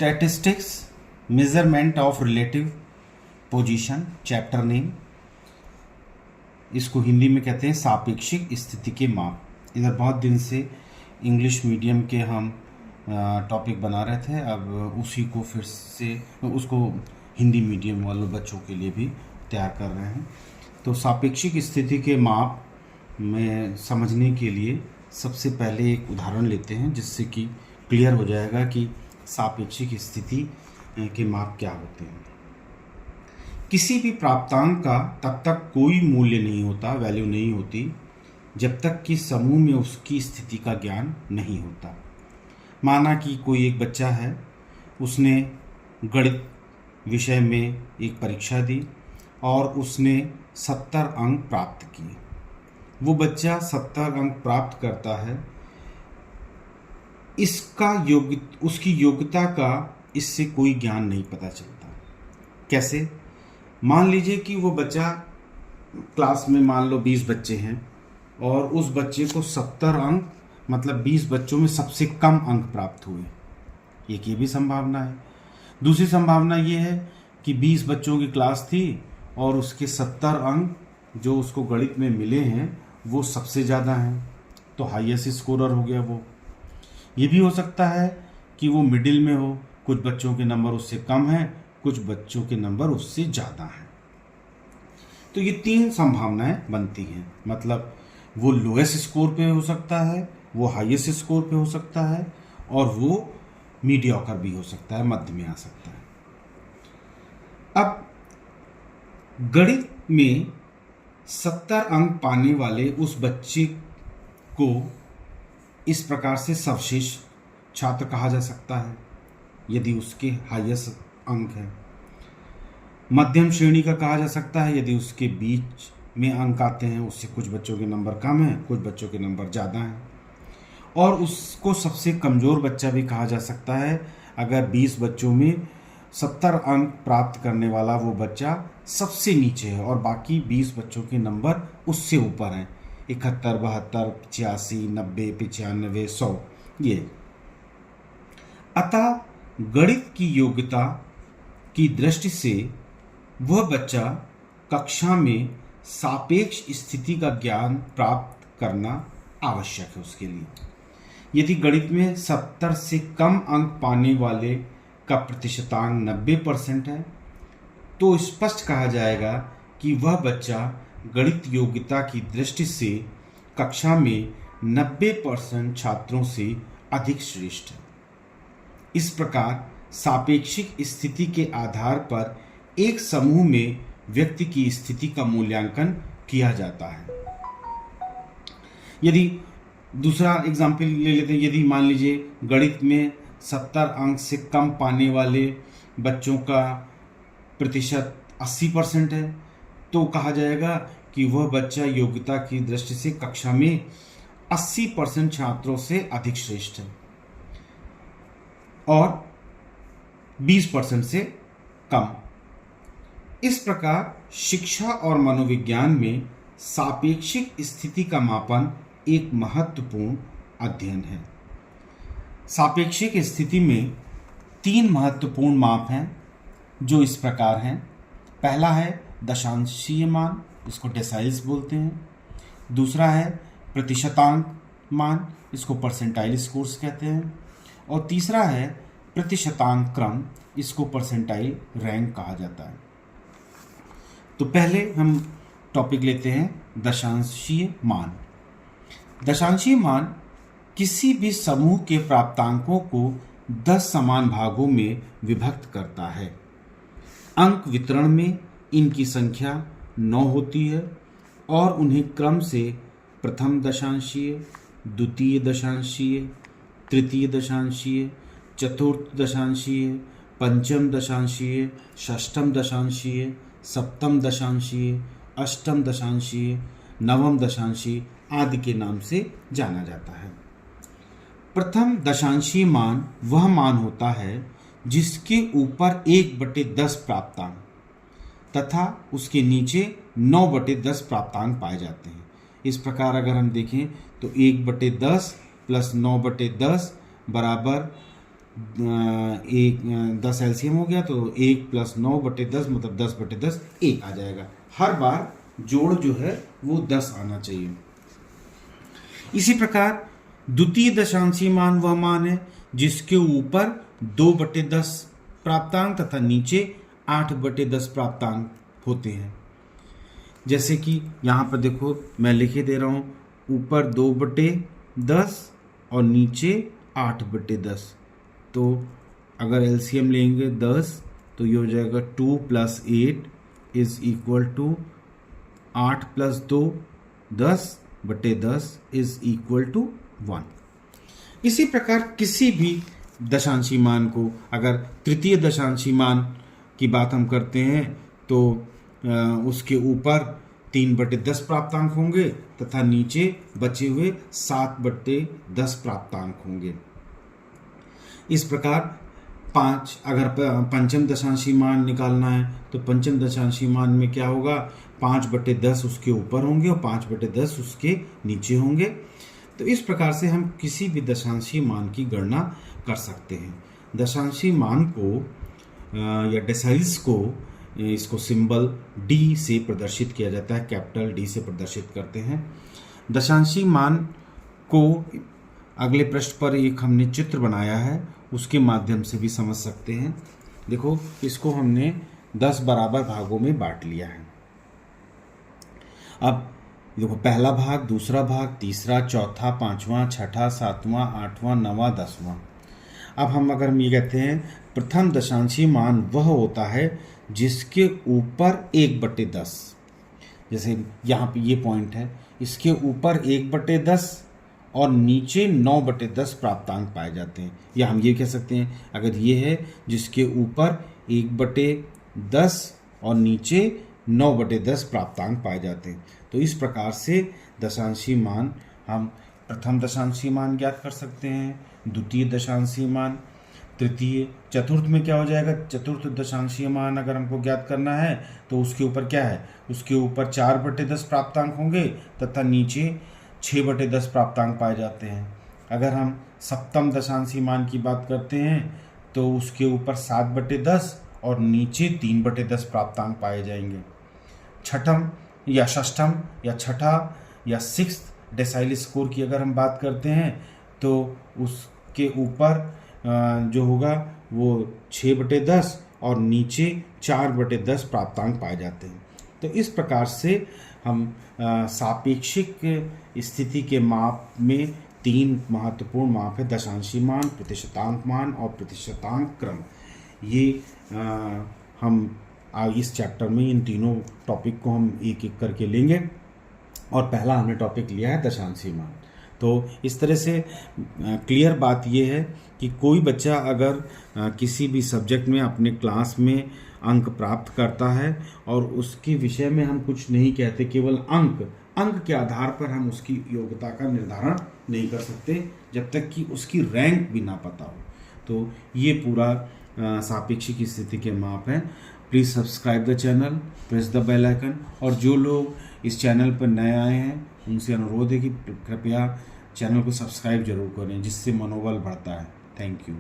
Statistics measurement of relative position, chapter name. इसको हिंदी में कहते हैं सापेक्षिक स्थिति के माप। इधर बहुत दिन से इंग्लिश मीडियम के हम टॉपिक बना रहे थे, अब उसी को फिर से उसको हिंदी मीडियम वाले बच्चों के लिए भी तैयार कर रहे हैं। तो सापेक्षिक स्थिति के माप में समझने के लिए सबसे पहले एक उदाहरण लेते हैं, जिससे कि क्लियर हो जाएगा कि सापेक्षिक स्थिति के माप क्या होते हैं। किसी भी प्राप्तांक का तब तक कोई मूल्य नहीं होता, वैल्यू नहीं होती, जब तक कि समूह में उसकी स्थिति का ज्ञान नहीं होता। माना कि कोई एक बच्चा है, उसने गणित विषय में एक परीक्षा दी और उसने 70 अंक प्राप्त किए। वो बच्चा 70 अंक प्राप्त करता है, उसकी योग्यता का इससे कोई ज्ञान नहीं पता चलता। कैसे? मान लीजिए कि वो बच्चा क्लास में मान लो 20 बच्चे हैं और उस बच्चे को 70 अंक, मतलब 20 बच्चों में सबसे कम अंक प्राप्त हुए। एक ये भी संभावना है। दूसरी संभावना ये है कि 20 बच्चों की क्लास थी और उसके 70 अंक जो उसको गणित में मिले हैं वो सबसे ज़्यादा हैं, तो हाईएस्ट स्कोरर हो गया वो। ये भी हो सकता है कि वो मिडिल में हो, कुछ बच्चों के नंबर उससे कम हैं, कुछ बच्चों के नंबर उससे ज़्यादा हैं। तो ये 3 संभावनाएं बनती हैं, मतलब वो लोएस्ट स्कोर पे हो सकता है, वो हाईएस्ट स्कोर पे हो सकता है और वो मीडियोकर भी हो सकता है, मध्य में आ सकता है। अब गणित में 70 अंक पाने वाले उस बच्चे को इस प्रकार से सर्वश्रेष्ठ छात्र कहा जा सकता है यदि उसके हाईएस्ट अंक है। मध्यम श्रेणी का कहा जा सकता है यदि उसके बीच में अंक आते हैं, उससे कुछ बच्चों के नंबर कम हैं, कुछ बच्चों के नंबर ज़्यादा हैं। और उसको सबसे कमज़ोर बच्चा भी कहा जा सकता है अगर 20 बच्चों में 70 अंक प्राप्त करने वाला वो बच्चा सबसे नीचे है और बाकी 20 बच्चों के नंबर उससे ऊपर हैं, 71, 72, 85, 90, 95, 100 ये। अतः गणित की योग्यता की दृष्टि से वह बच्चा कक्षा में सापेक्ष स्थिति का ज्ञान प्राप्त करना आवश्यक है उसके लिए। यदि गणित में 70 से कम अंक पाने वाले का प्रतिशतांक 90% है, तो स्पष्ट कहा जाएगा कि वह बच्चा गणित योग्यता की दृष्टि से कक्षा में 90% छात्रों से अधिक श्रेष्ठ है। इस प्रकार सापेक्षिक स्थिति के आधार पर एक समूह में व्यक्ति की स्थिति का मूल्यांकन किया जाता है। यदि दूसरा एग्जाम्पल ले लेते हैं, यदि मान लीजिए गणित में 70 अंक से कम पाने वाले बच्चों का प्रतिशत 80% है, तो कहा जाएगा कि वह बच्चा योग्यता की दृष्टि से कक्षा में 80% छात्रों से अधिक श्रेष्ठ है और 20% से कम। इस प्रकार शिक्षा और मनोविज्ञान में सापेक्षिक स्थिति का मापन एक महत्वपूर्ण अध्ययन है। सापेक्षिक स्थिति में 3 महत्वपूर्ण माप हैं जो इस प्रकार हैं। पहला है दशांशीय मान, इसको डेसाइल्स बोलते हैं। दूसरा है प्रतिशतांक मान, इसको परसेंटाइल स्कोर्स कहते हैं। और तीसरा है प्रतिशतांक क्रम, इसको परसेंटाइल रैंक कहा जाता है। तो पहले हम टॉपिक लेते हैं दशांशीय मान। दशांशीय मान किसी भी समूह के प्राप्तांकों को 10 समान भागों में विभक्त करता है। अंक वितरण में इनकी संख्या 9 होती है और उन्हें क्रम से प्रथम दशांशीय, द्वितीय दशांशीय, तृतीय दशांशीय, चतुर्थ दशांशीय, पंचम दशांशीय, षष्ठम दशांशीय, सप्तम दशांशीय, अष्टम दशांशीय, नवम दशांशीय आदि के नाम से जाना जाता है। प्रथम दशांशीय मान वह मान होता है जिसके ऊपर 1/10 प्राप्तांक तथा उसके नीचे 9/10 प्राप्तांक पाए जाते हैं। इस प्रकार अगर हम देखें तो 1/10 प्लस 9/10 बराबर एक 10 एलसीएम हो गया, तो 1 + 9/10 मतलब 10/10 1 आ जाएगा। हर बार जोड़ जो है वो 10 आना चाहिए। इसी प्रकार द्वितीय दशांशी मान वह मान है जिसके ऊपर 2/10 प्राप्तांक तथा नीचे 8/10 प्राप्तांक होते हैं। जैसे कि यहाँ पर देखो मैं लिखे दे रहा हूँ, ऊपर 2/10 और नीचे 8/10। तो अगर एलसीएम लेंगे 10 तो ये हो जाएगा 2 + 8 = 8 + 2 10/10 = 1। इसी प्रकार किसी भी दशांशी मान को, अगर तृतीय दशांशी मान की बात हम करते हैं तो उसके ऊपर 3/10 प्राप्तांक होंगे तथा नीचे बचे हुए 7/10 प्राप्तांक होंगे। इस प्रकार अगर पंचम दशांशी मान निकालना है तो पंचम दशांशी मान में क्या होगा, 5/10 उसके ऊपर होंगे और 5/10 उसके नीचे होंगे। तो इस प्रकार से हम किसी भी दशांशी मान की गणना कर सकते हैं। दशांशी मान को या डेसाइल्स को, इसको सिंबल डी से प्रदर्शित किया जाता है, कैपिटल डी से प्रदर्शित करते हैं। दशांशी मान को अगले पृष्ठ पर एक हमने चित्र बनाया है, उसके माध्यम से भी समझ सकते हैं। देखो, इसको हमने 10 बराबर भागों में बांट लिया है। अब देखो, पहला भाग, दूसरा भाग, तीसरा, चौथा, पांचवा, छठा, सातवां, आठवां, नवां, 10वां। अब हम ये कहते हैं प्रथम दशांशी मान वह होता है जिसके ऊपर 1/10, जैसे यहाँ पे ये पॉइंट है, इसके ऊपर 1/10 और नीचे 9/10 प्राप्तांक पाए जाते हैं। या हम ये कह सकते हैं, अगर ये है जिसके ऊपर 1/10 और नीचे 9/10 प्राप्तांक पाए जाते हैं। तो इस प्रकार से दशांशी मान, हम प्रथम दशांशी मान ज्ञात कर सकते हैं, द्वितीय दशांशी मान, तृतीय, चतुर्थ में क्या हो जाएगा, चतुर्थ दशांशी मान अगर हमको ज्ञात करना है तो उसके ऊपर क्या है, उसके ऊपर 4/10 प्राप्तांक होंगे तथा नीचे 6/10 प्राप्तांक पाए जाते हैं। अगर हम सप्तम दशांशी मान की बात करते हैं तो उसके ऊपर 7/10 और नीचे 3/10 प्राप्तांक पाए जाएंगे। छठम या षष्ठम या छठा या सिक्स्थ डेसाइल स्कोर की अगर हम बात करते हैं तो उसके ऊपर जो होगा वो 6/10 और नीचे 4/10 प्राप्तांक पाए जाते हैं। तो इस प्रकार से हम सापेक्षिक स्थिति के माप में 3 महत्वपूर्ण माप है, दशांशी मान, प्रतिशतांक मान और प्रतिशतांक क्रम। ये हम इस चैप्टर में इन तीनों टॉपिक को हम एक एक करके लेंगे और पहला हमने टॉपिक लिया है दशांशी मान। तो इस तरह से क्लियर बात यह है कि कोई बच्चा अगर किसी भी सब्जेक्ट में अपने क्लास में अंक प्राप्त करता है और उसके विषय में हम कुछ नहीं कहते, केवल अंक के आधार पर हम उसकी योग्यता का निर्धारण नहीं कर सकते जब तक कि उसकी रैंक भी ना पता हो। तो ये पूरा सापेक्षिक स्थिति के माप हैं। Please subscribe the channel, press the bell icon, और जो लोग इस चैनल पर नए आए हैं उनसे अनुरोध है कि कृपया चैनल को सब्सक्राइब जरूर करें, जिससे मनोबल बढ़ता है। Thank you.